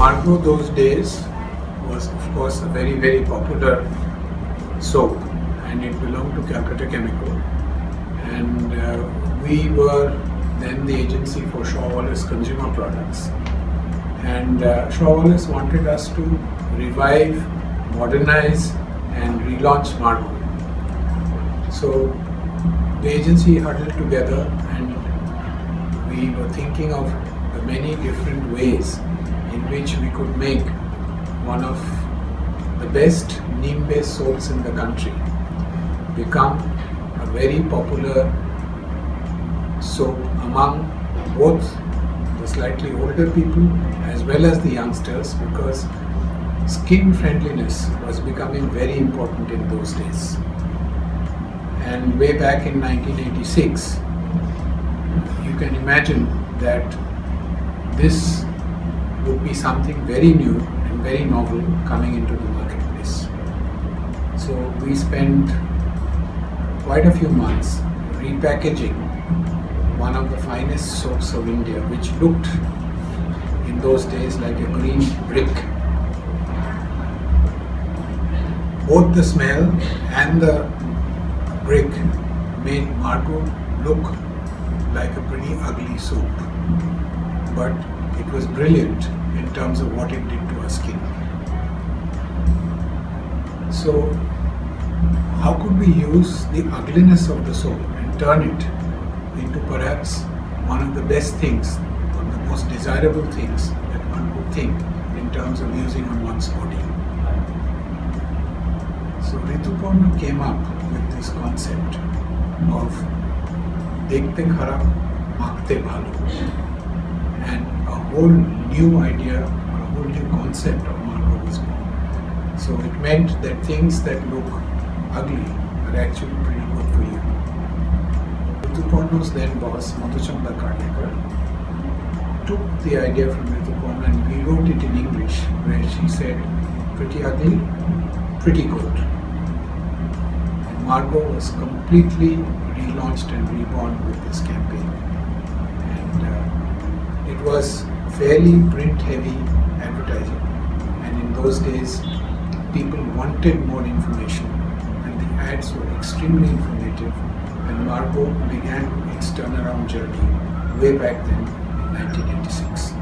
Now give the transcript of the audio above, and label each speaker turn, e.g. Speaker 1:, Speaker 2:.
Speaker 1: Margo those days was of course a very very popular soap, and it belonged to Calcutta Chemical, and we were then the agency for Shaw Wallace Consumer Products, and Shaw Wallace wanted us to revive, modernize and relaunch Margo. So the agency huddled together and we were thinking of the many different ways in which we could make one of the best Neem based soaps in the country become a very popular soap among both the slightly older people as well as the youngsters, because skin friendliness was becoming very important in those days. And way back in 1986, you can imagine that this would be something very new and very novel coming into the marketplace. So we spent quite a few months repackaging one of the finest soaps of India, which looked in those days like a green brick. Both the smell and the brick made Margo look like a pretty ugly soap, but it was brilliant in terms of what it did to our skin. So how could we use the ugliness of the soap and turn it into perhaps one of the best things, or the most desirable things that one could think in terms of using on one's body? So Rituparna came up with this concept of Dekhte Kharab, Makhte Bhalo, and a whole new idea or a whole new concept of Margo was born. So it meant that things that look ugly are actually pretty good for you. Rituparna's then boss, Madhuchanda Karlekar, took the idea from Rituparna and rewrote it in English, where she said, pretty ugly, pretty good. And Margo was completely relaunched and reborn with this campaign. And it was fairly print heavy advertising, and in those days people wanted more information and the ads were extremely informative, and Margo began its turnaround journey way back then in 1986.